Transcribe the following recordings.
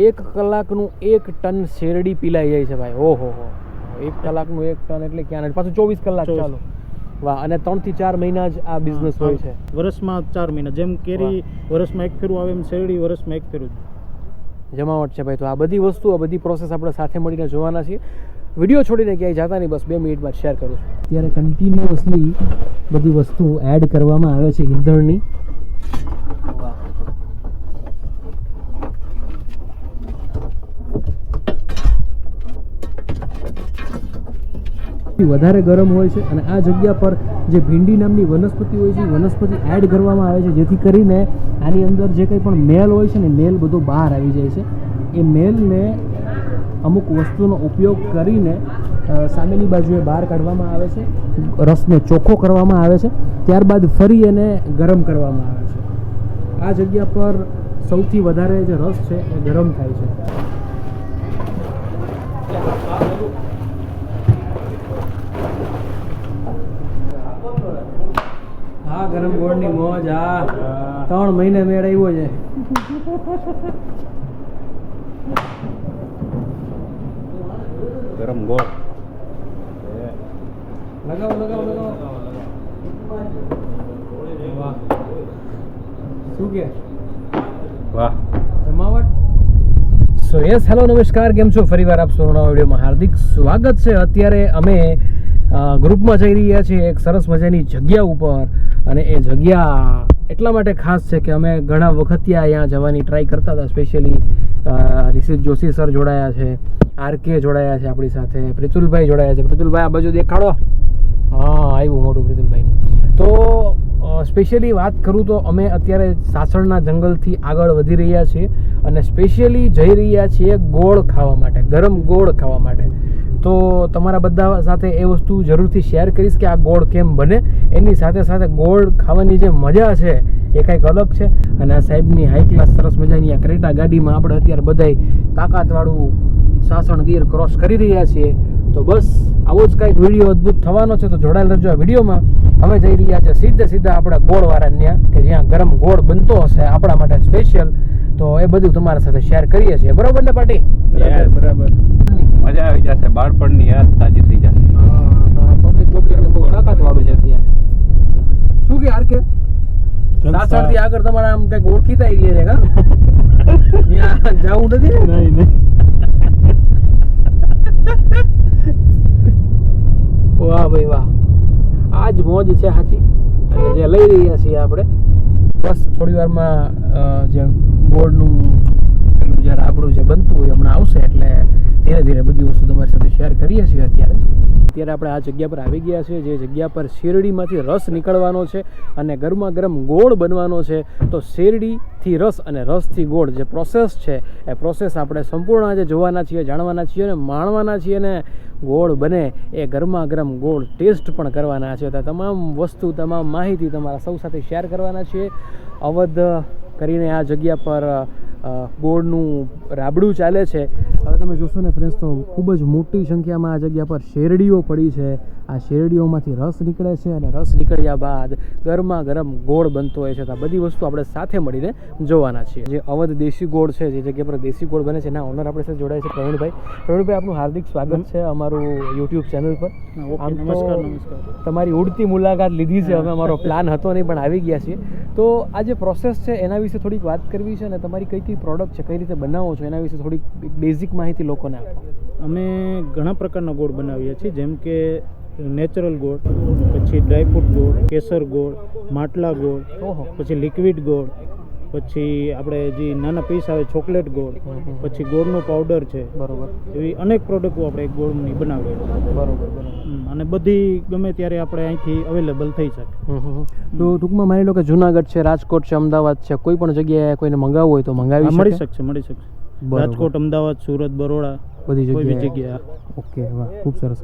1 કલાકનું 1 ટન શેરડી પીલાઈ જાય છે ભાઈ. ઓહો હો, 1 કલાકનું 1 ટન એટલે ક્યાં, પાછું 24 કલાક ચાલો. વાહ. અને 3 થી 4 મહિના જ આ બિઝનેસ હોય છે. વર્ષમાં 4 મહિના, જેમ કેરી વર્ષમાં 1 ફેરું આવે એમ શેરડી વર્ષમાં 1 ફેરું જમાવટ છે ભાઈ. તો આ બધી વસ્તુ, આ બધી પ્રોસેસ આપણે સાથે મળીને જોવાના છીએ. વિડીયો છોડીને ક્યાંય જતા નહીં, બસ 2 મિનિટમાં શેર કરું છું. અત્યારે કન્ટિન્યુઅસલી બધી વસ્તુ એડ કરવામાં આવે છે ઈંધણની. વધારે ગરમ હોય છે અને આ જગ્યા પર જે ભીંડી નામની વનસ્પતિ હોય છે એ વનસ્પતિ એડ કરવામાં આવે છે, જેથી કરીને આની અંદર જે કંઈ પણ મેલ હોય છે ને મેલ બધો બહાર આવી જાય છે. એ મેલને અમુક વસ્તુનો ઉપયોગ કરીને સામેની બાજુએ બહાર કાઢવામાં આવે છે, રસને ચોખ્ખો કરવામાં આવે છે, ત્યારબાદ ફરી એને ગરમ કરવામાં આવે છે. આ જગ્યા પર સૌથી વધારે જે રસ છે એ ગરમ થાય છે. હા, ગરમ ગોળની મોજ. આ 3 મહિને મેળ આવ્યો છે. ગરમ ગોળ લગાવો. વાહ, શું કે વાહ જમાવટ. સો યસ, હેલો, નમસ્કાર, કેમ છો? ફરીવાર આપ સૌનું નવા વિડીયોમાં હાર્દિક સ્વાગત છે. અત્યારે અમે ગ્રુપમાં જઈ રહ્યા છીએ એક સરસ મજાની જગ્યા ઉપર, અને એ જગ્યા એટલા માટે ખાસ છે કે અમે ઘણા વખત અહીંયા જવાની ટ્રાય કરતા હતા. સ્પેશિયલી રિષિત જોશી સર જોડાયા છે, આરકે જોડાયા છે આપણી સાથે, પ્રિતુલભાઈ જોડાયા છે. પ્રિતુલભાઈ આ બાજુ દેખાડો. હા, આવ્યું મોટું પ્રિતુલભાઈનું. તો સ્પેશિયલી વાત કરું તો અમે અત્યારે સાસણના જંગલથી આગળ વધી રહ્યા છીએ અને સ્પેશિયલી જઈ રહ્યા છીએ ગોળ ખાવા માટે, ગરમ ગોળ ખાવા માટે. તો તમારા બધા સાથે એ વસ્તુ જરૂરથી શેર કરીશ કે આ ગોળ કેમ બને. એની સાથે સાથે ગોળ ખાવાની જે મજા છે એ કંઈક અલગ છે. અને આ સાહેબની હાઈ ક્લાસ સરસ મજાની આ ક્રેટા ગાડીમાં આપણે અત્યારે બધાય તાકાતવાળું સાસણ ગીર ક્રોસ કરી રહ્યા છીએ. તો બસ આવો જ કંઈક વિડીયો અદ્ભુત થવાનો છે, તો જોડાયેલ રહેજો આ વિડીયોમાં. અમે જઈ રહ્યા છે સીધા આપણા ગોળવાળા ત્યાં, કે જ્યાં ગરમ ગોળ બનતો હશે આપણા માટે સ્પેશિયલ. તો એ બધું તમારા સાથે શેર કરીએ છીએ. બરાબર ને પાટી? બરાબર. મજા આવી જશે, બાળપણની યાદ તાજી થઈ જશે. પબ્લિક બહુ તાકાતવાળું છે અત્યારે. શું કે આરકે સાસણથી આગળ તમારા આમ કંઈક ઓળખીતા એરિયા છે કા? જવું નથી ને? નહીં. વાહ ભાઈ વાહ, આ જ મોજ છે સાચી. અને જે લઈ રહ્યા છીએ આપણે, બસ થોડી વારમાં જે ગોળનું પેલું જ્યારે આપણું જે બનતું હોય હમણાં આવશે, એટલે ધીરે ધીરે બધી વસ્તુ તમારી સાથે શેર કરીએ છીએ. અત્યારે આપણે આ જગ્યા પર આવી ગયા છીએ, જે જગ્યા પર શેરડીમાંથી રસ નીકળવાનો છે અને ગરમા ગરમ ગોળ બનવાનો છે. તો શેરડીથી રસ અને રસથી ગોળ જે પ્રોસેસ છે એ પ્રોસેસ આપણે સંપૂર્ણ આજે જોવાના છીએ, જાણવાના છીએ અને માણવાના છીએ. ને ગોળ બને એ ગરમા ગરમ ગોળ ટેસ્ટ પણ કરવાના છે. તો તમામ વસ્તુ, તમામ માહિતી તમારા સૌ સાથે શેર કરવાના છીએ. અવધ કરીને આ જગ્યા પર ગોળનું રાબડું ચાલે છે. હવે તમે જોશો ને ફ્રેન્ડ્સ, તો ખૂબ જ મોટી સંખ્યામાં આ જગ્યા પર શેરડીઓ પડી છે. આ શેરડીઓમાંથી રસ નીકળે છે અને રસ નીકળ્યા બાદ ગરમા ગરમ ગોળ બનતો હોય છે. તો આ બધી વસ્તુ આપણે સાથે મળીને જોવાના છીએ. જે અવધ દેશી ગોળ છે, જે જગ્યા પર દેશી ગોળ બને છે, એના ઓનર આપણી સાથે જોડાય છે પ્રવીણભાઈ. પ્રવીણભાઈ, આપનું હાર્દિક સ્વાગત છે અમારું યુટ્યુબ ચેનલ પર. આમ તો તમારી ઉડતી મુલાકાત લીધી છે અમે, અમારો પ્લાન હતો નહીં પણ આવી ગયા છીએ. તો આ જે પ્રોસેસ છે એના વિશે થોડીક વાત કરવી છે, અને તમારી કઈ કઈ પ્રોડક્ટ છે, કઈ રીતે બનાવો છો, એના વિશે થોડીક બેઝિક માહિતી લોકોને આપો. અમે ઘણા પ્રકારના ગોળ બનાવીએ છીએ, જેમ કે નેચરલ ગોળ, પછી ડ્રાયફ્રૂટ ગોળ, કેસર ગોળ, માટલા ગોળ, પછી લિક્વિડ ગોળ, પછી આપણે જે નાના પીસ આવે ચોકલેટ ગોળ, પછી ગોળનો પાવડર છે. બરોબર. એવી અનેક પ્રોડક્ટો આપણે ગોળની બનાવીએ. બરોબર. અને બધી ગમે ત્યારે આપણે અહીંથી અવેલેબલ થઈ શકે. તો ટૂંકમાં માની લો કે જુનાગઢ છે, રાજકોટ છે, અમદાવાદ છે, કોઈ પણ જગ્યાએ કોઈને મંગાવવું હોય તો મળી શકશે. રાજકોટ, અમદાવાદ, સુરત, બરોડા, બધી જગ્યાએ. ઓકે, વાહ, ખૂબ સરસ.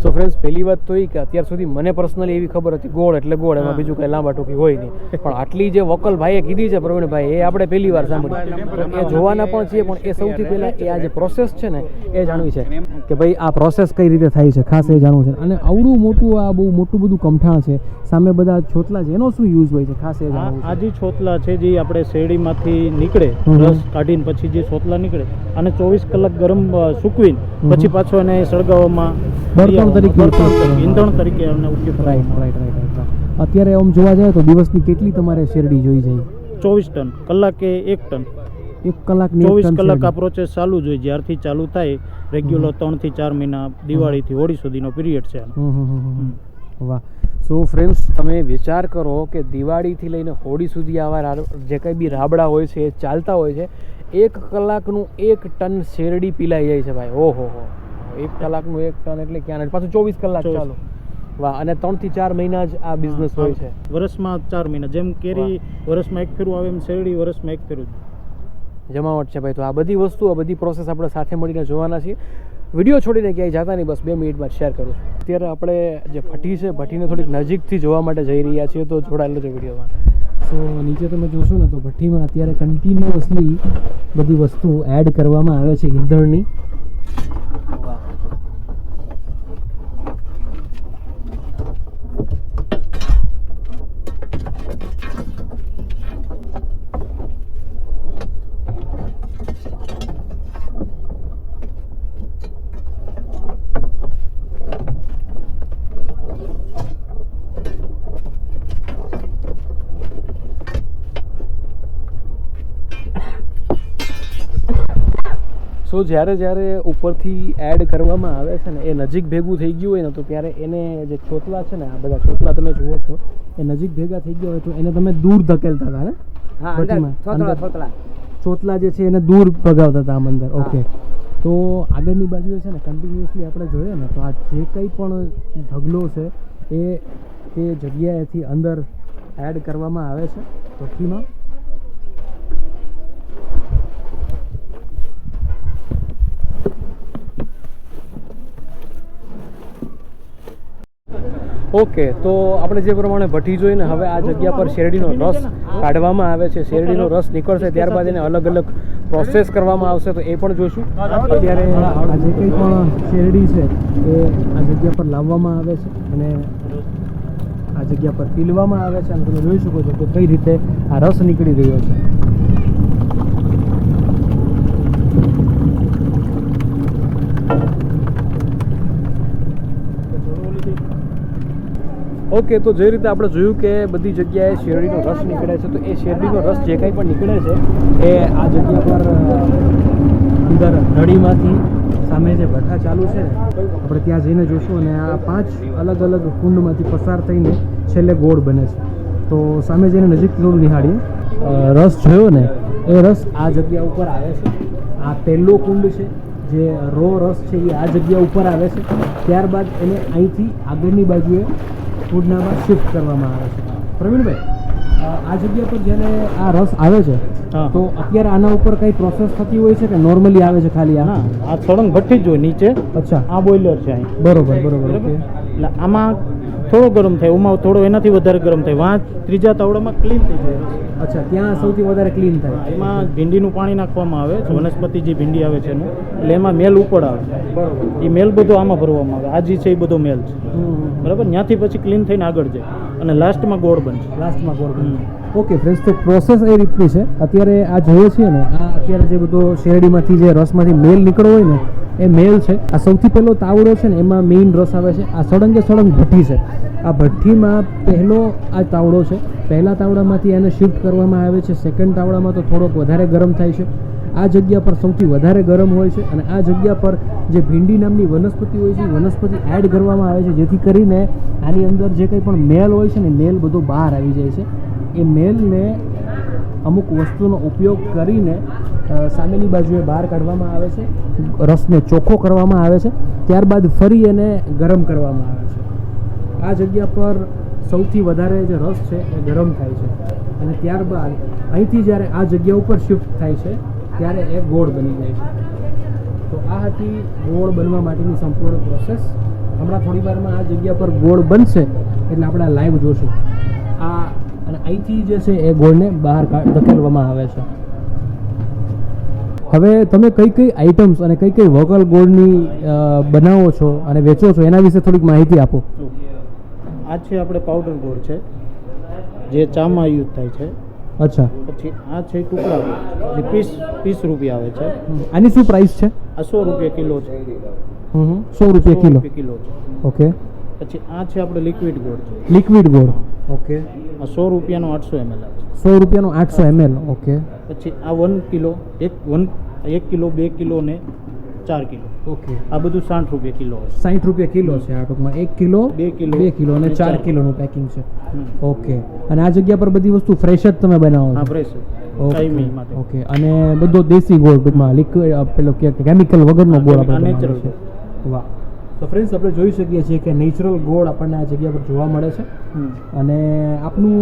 સો ફ્રેન્ડ્સ, પહેલી વાત તો એ કે અત્યાર સુધી મને પર્સનલી એવી ખબર હતી ગોળ એટલે ગોળ, એમાં બીજું કંઈ લાંબા ટૂંકી હોય નહીં. પણ આટલી જે વકલ ભાઈએ કીધી છે પ્રવીણભાઈ, એ આપણે પહેલી વાર સાંભળી. એ જોવાના પણ છીએ, પણ એ સૌથી પહેલાં એ આ જે પ્રોસેસ છે ને એ જાણવી છે. કે ભાઈ આ પ્રોસેસ કઈ રીતે થાય છે, ખાસ એ જાણવું છે. અને આવડું મોટું આ બહુ મોટું બધું કમઠાણ છે, સામે બધા છોતલા છે, એનો શું યુઝ હોય છે, ખાસ એ જાણવું છે. આ જે છોતલા છે જે આપણે શેરડીમાંથી નીકળે, રસ કાઢીને પછી જે છોતલા નીકળે અને 24 કલાક ગરમ સૂકવીને પછી પાછો એને સળગાવવામાં બળતણ તરીકે ઈંધણ તરીકે એનો ઉપયોગ રાઈટ રાઈટ રાઈટ. અત્યારે આમ જોવા જાય તો દિવસની કેટલી તમારે શેરડી જોઈ જાય? 24 ટન, કલાકે 1 ટન. 1 કલાકની 24 કલાક આ પ્રોસેસ ચાલુ જ હોય. જ્યારથી ચાલુ થાય રેગ્યુલર 3 થી 4 મહિના, દિવાળીથી હોળી સુધીનો પિરિયડ છે. વાહ. સો ફ્રેન્ડ્સ, તમે વિચાર કરો કે દિવાળીથી લઈને હોળી સુધી આવા જે કંઈ બી રાબડા હોય છે એ ચાલતા હોય છે. 1 કલાકનું 1 ટન શેરડી પીલાઈ જાય છે ભાઈ. ઓહો હો, 1 કલાકનું 1 ટન એટલે ક્યાં, પાછું 24 કલાક ચાલો. વાહ. અને 3 થી 4 મહિના જ આ બિઝનેસ હોય છે. વર્ષમાં 4 મહિના. જેમ કેરી વર્ષમાં 1 ફેરું આવે એમ શેરડી વર્ષમાં 1 ફેરું જમાવટ છે ભાઈ. તો આ બધી વસ્તુ, આ બધી પ્રોસેસ આપણે સાથે મળીને જોવાના છીએ. વિડીયો છોડીને ક્યાંય જતા નહીં, બસ 2 મિનિટમાં શેર કરું છું. અત્યારે આપણે જે ભઠ્ઠી છે, ભઠ્ઠીને થોડીક નજીકથી જોવા માટે જઈ રહ્યા છીએ, તો જોડાયેલો છે વિડીયોમાં. સો નીચે તમે જોશો ને તો ભઠ્ઠીમાં અત્યારે કન્ટિન્યુઅસલી બધી વસ્તુ એડ કરવામાં આવે છે ઈંધણની. તો જ્યારે ઉપરથી એડ કરવામાં આવે છે ને, એ નજીક ભેગું થઈ ગયું હોય ને, તો ત્યારે એને જે છોતલા છે ને, આ બધા છોતલા તમે જુઓ છો, એ નજીક ભેગા થઈ ગયા હોય તો એને તમે દૂર ધકેલતા હતા ને? છોતલા જે છે એને દૂર ભગાવતા હતા આમ અંદર. ઓકે. તો આગળની બાજુએ છે ને કન્ટિન્યુઅસલી આપણે જોઈએ ને તો આ જે કંઈ પણ ઢગલો છે એ તે જગ્યાએથી અંદર એડ કરવામાં આવે છે ભઠ્ઠીમાં. ઓકે. તો આપણે જે પ્રમાણે ભઠ્ઠી જોઈને હવે આ જગ્યા પર શેરડીનો રસ કાઢવામાં આવે છે. શેરડીનો રસ નીકળશે, ત્યારબાદ એને અલગ અલગ પ્રોસેસ કરવામાં આવશે, તો એ પણ જોઈશું. અત્યારે આ જે કંઈ પણ શેરડી છે એ આ જગ્યા પર લાવવામાં આવે છે અને આ જગ્યા પર પીલવામાં આવે છે. અને તમે જોઈ શકો છો કે કઈ રીતે આ રસ નીકળી રહ્યો છે. ઓકે. તો જે રીતે આપણે જોયું કે બધી જગ્યાએ શેરડીનો રસ નીકળે છે, તો એ શેરડીનો રસ જે કંઈ પણ નીકળે છે એ આ જગ્યા પર અંદર નળીમાંથી સામે જે ભઠ્ઠા ચાલુ છે ને, આપણે ત્યાં જઈને જોશું. અને આ 5 અલગ અલગ કુંડમાંથી પસાર થઈને છેલ્લે ગોળ બને છે. તો સામે જઈને નજીક થોડું નિહાળીએ. રસ જોયો ને, એ રસ આ જગ્યા ઉપર આવે છે. આ પહેલો કુંડ છે, જે રો રસ છે એ આ જગ્યા ઉપર આવે છે. ત્યારબાદ એને અહીંથી આગળની બાજુએ કુંડનામાં શિફ્ટ કરવામાં આવે છે. પ્રવીણભાઈ, આ જગ્યા પર જ્યારે આ રસ આવે છે તો અત્યારે આના ઉપર કઈ પ્રોસેસ થતી હોય છે કે નોર્મલી આવે છે ખાલી? આ સળંગ ભઠ્ઠી જ હોય નીચે. અચ્છા. આ બોઇલર છે અહીં. બરોબર બરોબર. ઓકે. એટલે આમાં થોડો ગરમ થાય, ઉમાં થોડો એનાથી વધારે ગરમ થાય. વાં ત્રીજા તાવડામાં ક્લીન થઈ જાય. અચ્છા, ત્યાં સૌથી વધારે ક્લીન થાય. એમાં ભીંડીનું પાણી નાખવામાં આવે, વનસ્પતિ જે ભીંડી આવે છે એનું, એટલે એમાં મેલ ઉપર આવે. બરોબર. એ મેલ બધો આમાં ભરવામાં આવે. આ જે છે એ બધો મેલ છે, બરાબર. ત્યાંથી પછી ક્લીન થઈને આગળ જાય અને લાસ્ટમાં ગોળ બનશે. લાસ્ટમાં ગોળ બનશે. ઓકે ફ્રેન્ડ્સ, તો પ્રોસેસ એ રીતની છે. અત્યારે આ જોઈએ છીએ ને, આ અત્યારે જે બધો શેરડીમાંથી જે રસમાંથી મેલ નીકળ્યો હોય ને, એ મેલ છે. આ સૌથી પહેલો તાવડો છે ને, એમાં મેઇન રસ આવે છે. આ સળંગે સળંગ ભઠ્ઠી છે. આ ભઠ્ઠીમાં પહેલો આ તાવડો છે. પહેલા તાવડામાંથી એને શિફ્ટ કરવામાં આવે છે. સેકન્ડ તાવડામાં તો થોડોક વધારે ગરમ થાય છે. આ જગ્યા પર સૌથી વધારે ગરમ હોય છે. અને આ જગ્યા પર જે ભીંડી નામની વનસ્પતિ હોય છે, વનસ્પતિ એડ કરવામાં આવે છે, જેથી કરીને આની અંદર જે કંઈ પણ મેલ હોય છે ને, મેલ બધો બહાર આવી જાય છે. એ મેલને અમુક વસ્તુનો ઉપયોગ કરીને સામેની બાજુએ બહાર કાઢવામાં આવે છે. રસને ચોખ્ખો કરવામાં આવે છે. ત્યારબાદ ફરી એને ગરમ કરવામાં આવે છે. આ જગ્યા પર સૌથી વધારે જે રસ છે એ ગરમ થાય છે. અને ત્યારબાદ અહીંથી જ્યારે આ જગ્યા ઉપર શિફ્ટ થાય છે ત્યારે એ ગોળ બની જાય છે. તો આ હતી ગોળ બનવા માટેની સંપૂર્ણ પ્રોસેસ. હમણાં થોડી વારમાં આ જગ્યા પર ગોળ બનશે એટલે આપણે લાઈવ જોશું. આ અને અહીંથી જે છે એ ગોળને બહાર ધકેલવામાં આવે છે. હવે તમે કઈ કઈ આઇટમ્સ અને કઈ કઈ વોકલ ગોળની બનાવો છો અને વેચો છો એના વિશે થોડીક માહિતી આપો. આ છે આપણે પાવડર ગોળ છે જે ચામાં યુઝ થાય છે. અચ્છા. પછી આ છે ટુકડા ગોળ જે પીસ રૂપિયા આવે છે. આની શું પ્રાઇસ છે? આ 100 રૂપિયા કિલો છે. 100 રૂપિયા કિલો. કિલો છે. ઓકે. પછી આ છે આપણે લિક્વિડ ગોળ છે. લિક્વિડ ગોળ. ઓકે. આ 100 રૂપિયાનો 800 ml આવે છે. 100 રૂપિયાનો 800 ml. ઓકે. પછી આ 1 કિલો 1 કિલો 2 કિલો ને 4 કિલો. ઓકે. આ બધું 60 રૂપિયા કિલો છે. 60 રૂપિયા કિલો છે આ ટૂંકમાં. 1 કિલો 2 કિલો અને 4 કિલોનું પેકિંગ છે. ઓકે. અને આ જગ્યા પર બધી વસ્તુ ફ્રેશ જ તમે બનાવો છો? હા, ફ્રેશ. ટાઈમિંગ માટે. ઓકે. અને બધો દેશી ગોળ ટૂંકમાં લિક્વિડ પેલો કેમિકલ વગરનો ગોળ આપણે નેચરલ છે. વાહ. તો ફ્રેન્ડ્સ આપણે જોઈ શકીએ છીએ કે નેચરલ ગોળ આપણને આ જગ્યા પર જોવા મળે છે. અને આપનું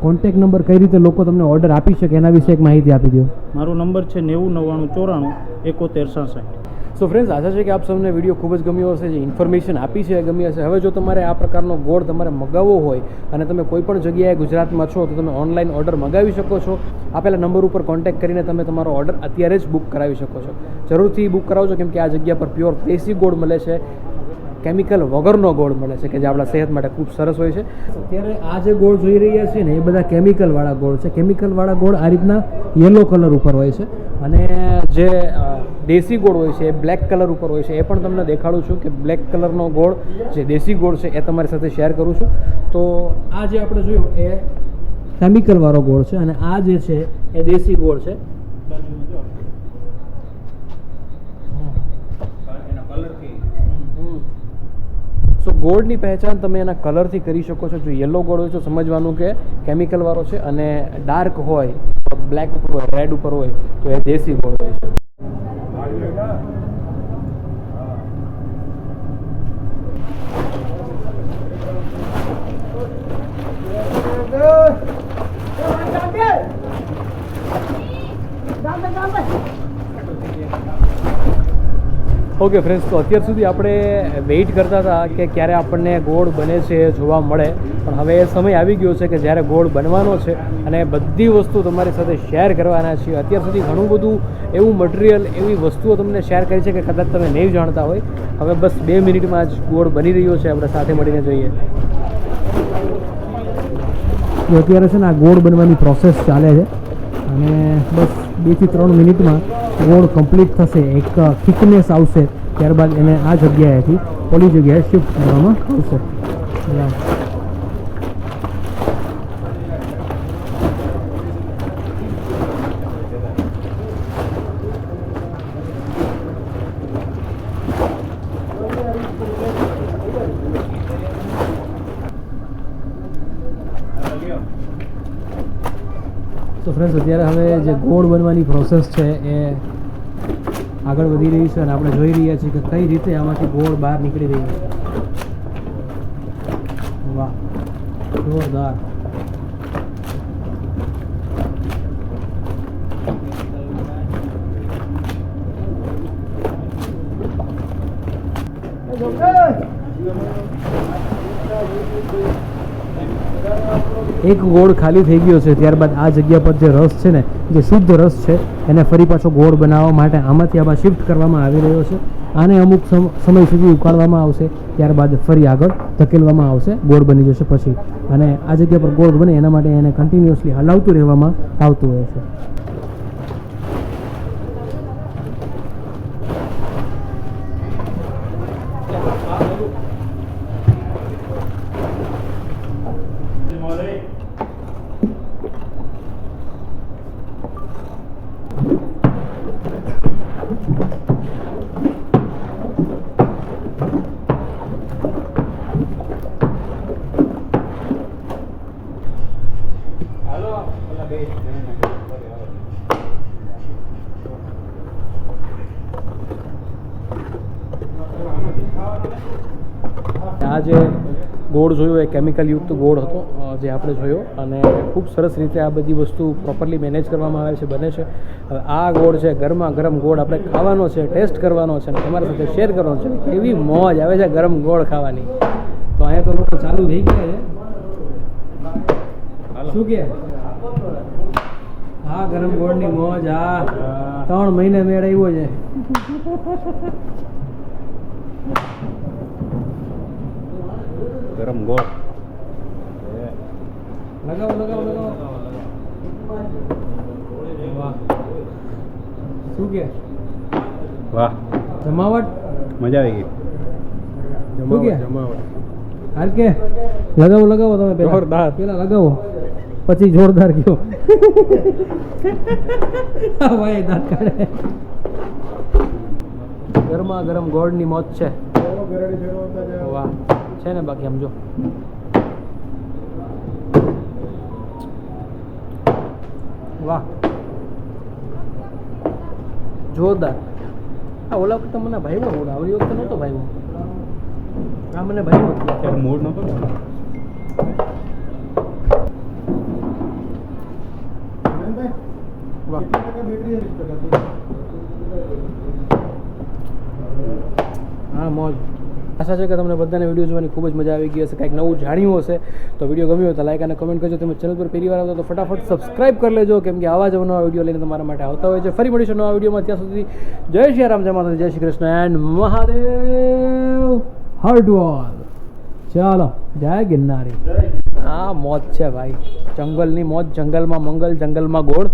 કોન્ટેક નંબર કઈ રીતે લોકો તમને ઓર્ડર આપી શકે એના વિશે એક માહિતી આપી દો. મારો નંબર છે 90 94 94 71 67. સો ફ્રેન્ડ્સ, આશા છે કે આપ સૌને વિડીયો ખૂબ જ ગમ્યો હશે, જે ઇન્ફોર્મેશન આપી છે એ ગમી હશે. હવે જો તમારે આ પ્રકારનો ગોળ તમારે મગાવવો હોય અને તમે કોઈ પણ જગ્યાએ ગુજરાતમાં છો તો તમે ઓનલાઈન ઓર્ડર મગાવી શકો છો. આપેલા નંબર ઉપર કોન્ટેક્ટ કરીને તમે તમારો ઓર્ડર અત્યારે જ બુક કરાવી શકો છો. જરૂરથી બુક કરાવજો, કેમ કે આ જગ્યા પર પ્યોર દેશી ગોળ મળે છે, કેમિકલ વગરનો ગોળ મળે છે કે જે આપણા સેહત માટે ખૂબ સરસ હોય છે. અત્યારે આ જે ગોળ જોઈ રહ્યા છીએ ને એ બધા કેમિકલવાળા ગોળ છે. કેમિકલવાળા ગોળ આ રીતના યલો કલર ઉપર હોય છે અને જે દેશી ગોળ હોય છે એ બ્લેક કલર ઉપર હોય છે. એ પણ તમને દેખાડું છું કે બ્લેક કલરનો ગોળ જે દેશી ગોળ છે એ તમારી સાથે શેર કરું છું. તો આ જે આપણે જોયું એ કેમિકલવાળો ગોળ છે અને આ જે છે એ દેશી ગોળ છે. સો ગોળની પહેચાન તમે એના કલરથી કરી શકો છો. જો યલો ગોળ હોય તો સમજવાનું કે કેમિકલવાળો છે અને ડાર્ક હોય, બ્લેક ઉપર હોય, રેડ ઉપર હોય તો એ દેશી ગોળ હોય છે. ઓકે ફ્રેન્ડ્સ, તો અત્યાર સુધી આપણે વેઇટ કરતા હતા કે ક્યારે આપણને ગોળ બને છે જોવા મળે, પણ હવે એ સમય આવી ગયો છે કે જ્યારે ગોળ બનવાનો છે અને બધી વસ્તુ તમારી સાથે શેર કરવાના છીએ. અત્યાર સુધી ઘણું બધું એવું મટીરિયલ, એવી વસ્તુઓ તમને શેર કરી છે કે કદાચ તમે નહીં જાણતા હોય. હવે બસ 2 મિનિટમાં જ ગોળ બની રહ્યો છે. આપણે સાથે મળીને જોઈએ. અત્યારે છે ને આ ગોળ બનવાની પ્રોસેસ ચાલે છે અને બસ 2 થી 3 મિનિટમાં ગોળ કમ્પ્લીટ થશે. એક થિકનેસ આવશે, ત્યારબાદ એને આ જગ્યાએથી ઓલી જગ્યાએ શિફ્ટ કરવામાં આવશે. તો ફ્રેન્ડ્સ, અત્યારે હવે જે ગોળ બનવાની પ્રોસેસ છે એ આગળ વધી રહી છે અને આપણે જોઈ રહ્યા છીએ કે કઈ રીતે આમાંથી ગોળ બહાર નીકળી રહી છે. વાહ, જોરદાર. એક ગોળ ખાલી થઈ ગયો છે. ત્યારબાદ આ જગ્યા પર જે રસ છે ને, જે શુદ્ધ રસ છે, એને ફરી પાછો ગોળ બનાવવા માટે આમાંથી આમાં શિફ્ટ કરવામાં આવી રહ્યો છે. આને અમુક સમય સુધી ઉકાળવામાં આવશે, ત્યારબાદ ફરી આગળ ધકેલવામાં આવશે. ગોળ બની જશે પછી, અને આ જગ્યા પર ગોળ બને એના માટે એને કન્ટિન્યુઅસલી હલાવતું રહેવામાં આવતું હોય છે. આ જે ગોળ જોયો એ કેમિકલયુક્ત ગોળ હતો જે આપણે જોયો, અને ખૂબ સરસ રીતે આ બધી વસ્તુ પ્રોપરલી મેનેજ કરવામાં આવે છે, બને છે. હવે આ ગોળ છે, ગરમા ગરમ ગોળ આપણે ખાવાનો છે, ટેસ્ટ કરવાનો છે અને તમારી સાથે શેર કરવાનો છે. કેવી મોજ આવે છે ગરમ ગોળ ખાવાની. તો અહીંયા તો લોકો ચાલુ થઈ ગયા છે. શું કે હા ગરમ ગોળની મોજ હા 3 મહિને મેળ આવ્યો છે. ગરમ ગોળ લગાવો લગાવો લગાવો. વાહ શું કે વાહ જમાવટ મજા આવી ગઈ શું કે હાલ કે લગાવો લગાવો તમે પેલા જોરદાર. પેલા લગાવો પછી જોરદાર કયો. હા ભાઈ દાંત કાઢે. ગરમા ગરમ ગોળની મોજ છે. વાહ છે ને બાકી આમ જો વાહ જોરદાર. આ ઓલા વખતે મને ભાઈઓ મૂળ આવડી વખતે નહોતો ભાઈઓ. આ મને ભાઈઓ ત્યારે મૂડ નહોતો ને. વાહ હા મોજ. આશા છે કે તમને બધાને વિડીયો જોવાની ખૂબ જ મજા આવી ગઈ હશે, કંઈક નવું જાણ્યું હશે. તો વિડીયો ગમ્યો હોય તો લાઈક અને કમેન્ટ કરજો. તમે ચેનલ પર પહેલી વાર આવતા તો ફટાફટ સબસ્ક્રાઇબ કરી લેજો, કેમ કે આવા જ નવા વિડીયો લઈને તમારા માટે આવતા હોય છે. ફરી મળીશું નવા વિડીયોમાં. ત્યાં સુધી જય શ્રી રામ, જય માતાજી, જય શ્રી કૃષ્ણ એન્ડ મહાદેવ હરડોલ. ચાલો જય ગિરનારી. હા મોજ છે ભાઈ, જંગલની મોજ, જંગલમાં મંગલ, જંગલમાં ગોળ.